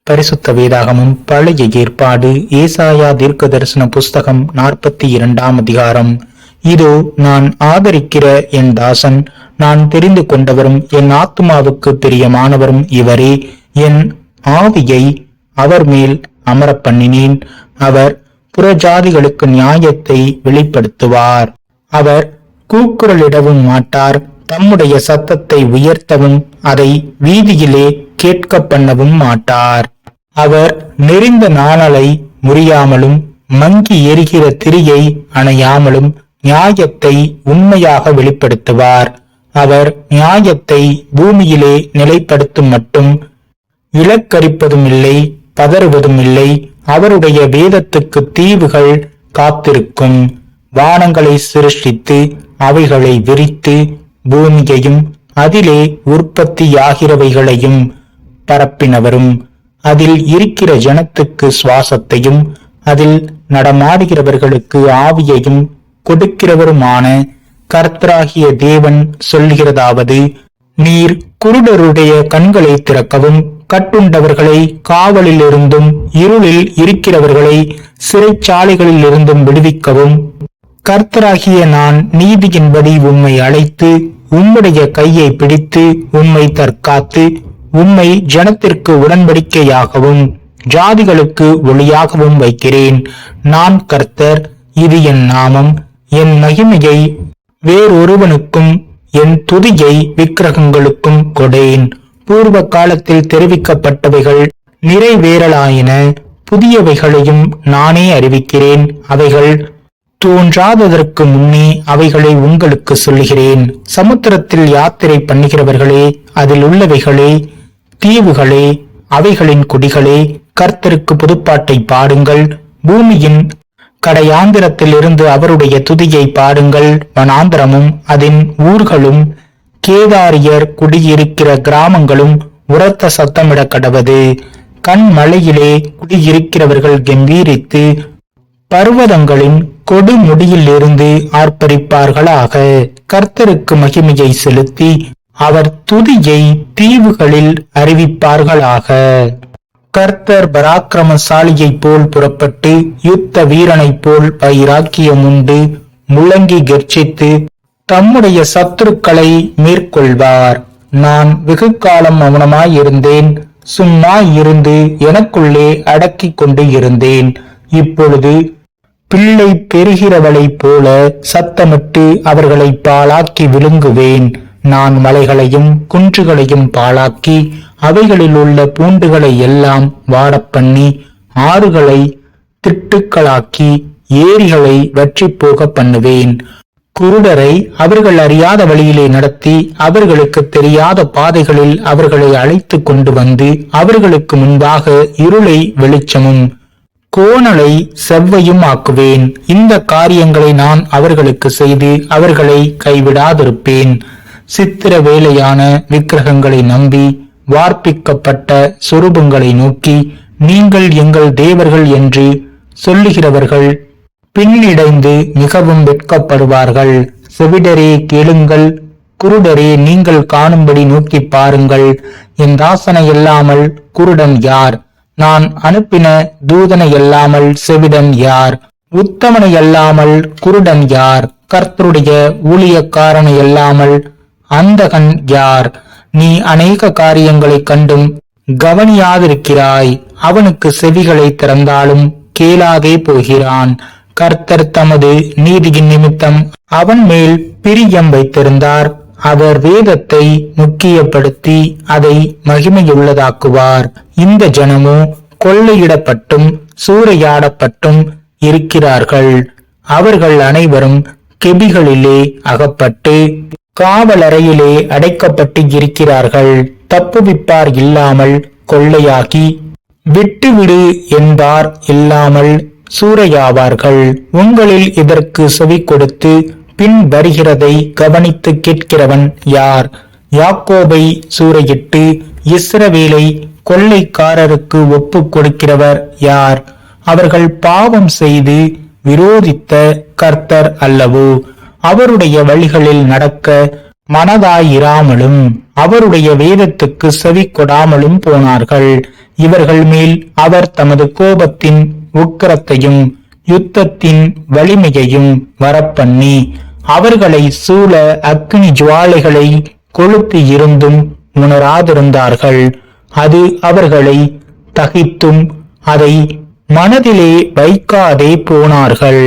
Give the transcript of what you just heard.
பரிசுத்த வேதாகமம் பழைய ஏற்பாடு ஏசாயா தீர்க்க தரிசன புஸ்தகம் 42ஆம் அதிகாரம். இதோ நான் ஆதரிக்கிற என் தாசன், நான் தெரிந்து கொண்டவரும் என் ஆத்துமாவுக்கு பிரியமானவரும் இவரே. என் ஆவியை அவர் மேல் அமரப் பண்ணினேன். அவர் புறஜாதிகளுக்கு நியாயத்தை வெளிப்படுத்துவார். அவர் கூக்குரலிடவும் மாட்டார், தம்முடைய சத்தத்தை உயர்த்தவும் அதை வீதியிலே கேட்க பண்ணவும் மாட்டார். அவர் நெறிந்த நாணலை முறியாமலும் மங்கி எரிகிற திரியை அணையாமலும் நியாயத்தை உண்மையாக வெளிப்படுத்துவார். அவர் நியாயத்தை பூமியிலே நிலைப்படுத்தும் மட்டும் இலக்கரிப்பதும் இல்லை, பதறுவதும் இல்லை. அவருடைய வேதத்துக்கு தீவுகள் காத்திருக்கும். வானங்களை சிருஷ்டித்து அவைகளை விரித்து பூமியையும் அதிலே உற்பத்தியாகிறவைகளையும் பரப்பினவரும், அதில் இருக்கிற ஜனத்துக்கு சுவாசத்தையும் அதில் நடமாடுகிறவர்களுக்கு ஆவியையும் கொடுக்கிறவருமான கர்த்தராகிய தேவன் சொல்லுகிறதாவது: நீர் குருடருடைய கண்களை திறக்கவும், கட்டுண்டவர்களை காவலிலிருந்தும் இருளில் இருக்கிறவர்களை சிறைச்சாலைகளில் இருந்தும் விடுவிக்கவும், கர்த்தராகிய நான் நீதியின்படி உம்மை அழைத்து உம்முடைய கையை பிடித்து உம்மை தற்காத்து உம்மை ஜனத்திற்கு உடன்படிக்கையாகவும் ஜாதிகளுக்கு ஒளியாகவும் வைக்கிறேன். நான் கர்த்தர், இது என் நாமம். என் மகிமையை வேறொருவனுக்கும் என் துதியை விக்கிரகங்களுக்கும் கொடேன். பூர்வ காலத்தில் தெரிவிக்கப்பட்டவைகள் நிறைவேறலாயின, புதியவைகளையும் நானே அறிவிக்கிறேன். அவைகள் தோன்றாததற்கு முன்னே அவைகளை உங்களுக்கு சொல்லுகிறேன். சமுத்திரத்தில் யாத்திரை பண்ணுகிறவர்களே, அதில் உள்ளவைகளே, தீவுகளே, அவைகளின் குடிகளே, கர்த்தருக்கு புதுப்பாட்டை பாடுங்கள். பூமியின் கடையாந்திரத்தில் இருந்து அவருடைய துதியை பாடுங்கள். வனாந்திரமும் அதன் ஊர்களும் கேதாரியர் குடியிருக்கிற கிராமங்களும் உரத்த சத்தமிட கடவது. கண்மலையிலே குடியிருக்கிறவர்கள் கம்பீரித்து பர்வதங்களின் கொடுமுடியில் இருந்து ஆர்ப்பரிப்பார்களாக. கர்த்தருக்கு மகிமையை செலுத்தி அவர் துதியை தீவுகளில் அறிவிப்பார்களாக. கர்த்தர் பராக்கிரமசாலியைப் போல் புறப்பட்டு யுத்த வீரனைப் போல் வைராக்கியம் உண்டு முழங்கி கர்ஜித்து தம்முடைய சத்துருக்களை மேற்கொள்வார். நான் வெகு காலம் மௌனமாயிருந்தேன், சும்மா இருந்து எனக்குள்ளே அடக்கி கொண்டு இருந்தேன். இப்பொழுது பிள்ளை பெறுகிறவளைப் போல சத்தமிட்டு அவர்களை பாழாக்கி விழுங்குவேன். நான் மலைகளையும் குன்றுகளையும் பாழாக்கி அவைகளில் உள்ள பூண்டுகளை எல்லாம் வாடப்பண்ணி ஆறுகளை திட்டுக்களாக்கி ஏரிகளை வற்றி போக பண்ணுவேன். குருடரை அவர்கள் அறியாத வழியிலே நடத்தி அவர்களுக்கு தெரியாத பாதைகளில் அவர்களை அழைத்து கொண்டு வந்து அவர்களுக்கு முன்பாக இருளை வெளிச்சமும் கோணலை செவ்வையும் ஆக்குவேன். இந்த காரியங்களை நான் அவர்களுக்கு செய்து அவர்களை கைவிடாதிருப்பேன். சித்திர வேலையான விக்கிரகங்களை நம்பி வார்ப்பிக்கப்பட்ட சொரூபங்களை நோக்கி நீங்கள் எங்கள் தேவர்கள் என்று சொல்லுகிறவர்கள் பின்னிடைந்து மிகவும் வெட்கப்படுவார்கள். செவிடரே கேளுங்கள், குருடரே நீங்கள் காணும்படி நோக்கி பாருங்கள். என் தாசனை இல்லாமல் குருடன் யார்? நான் அனுப்பின தூதனை அல்லாமல் செவிடன் யார்? உத்தமனை அல்லாமல் குருடன் யார்? கர்த்தருடைய ஊழியக்காரனை அல்லாமல் அந்தகன் யார்? நீ அநேக காரியங்களை கண்டும் கவனியாதிருக்கிறாய். அவனுக்கு செவிகளை திறந்தாலும் கேளாதே போகிறான். கர்த்தர் தமது நீதியின் நிமித்தம் அவன் மேல் பிரியம் வைத்திருந்தார். அவர் வேதத்தை முக்கியப்படுத்தி அதை மகிமையுள்ளதாக்குவார். இந்த ஜனமோ கொள்ளையிடப்பட்டும் சூறையாடப்பட்டும் இருக்கிறார்கள். அவர்கள் அனைவரும் கெபிகளிலே அகப்பட்டு காவலறையிலே அடைக்கப்பட்டு இருக்கிறார்கள். தப்புவிப்பார் இல்லாமல் கொள்ளையாகி விட்டுவிடு என்பார் இல்லாமல் சூறையாவார்கள். உங்களில் இதற்கு செவி கொடுத்து பின் வருகிறதை கவனித்து கேட்கிறவன் யார்? யாக்கோபை சூறையிட்டு இஸ்ரவேலை கொள்ளைக்காரருக்கு ஒப்பு கொடுக்கிறவர் யார்? அவர்கள் பாவம் செய்து விரோதித்த கர்த்தர் அல்லவோ? அவருடைய வழிகளில் நடக்க மனதாயிராமலும் அவருடைய வேதத்துக்கு செவி கொடாமலும் போனார்கள். இவர்கள் மேல் அவர் தமது கோபத்தின் உக்கிரத்தையும் யுத்தத்தின் வலிமையையும் வரப்பண்ணி அவர்களை சூழ அக்கினி ஜுவாலைகளை கொளுத்தி இருந்தும் உணராதிருந்தார்கள். அது அவர்களை தகித்தும் அதை மனதிலே வைக்காதே போனார்கள்.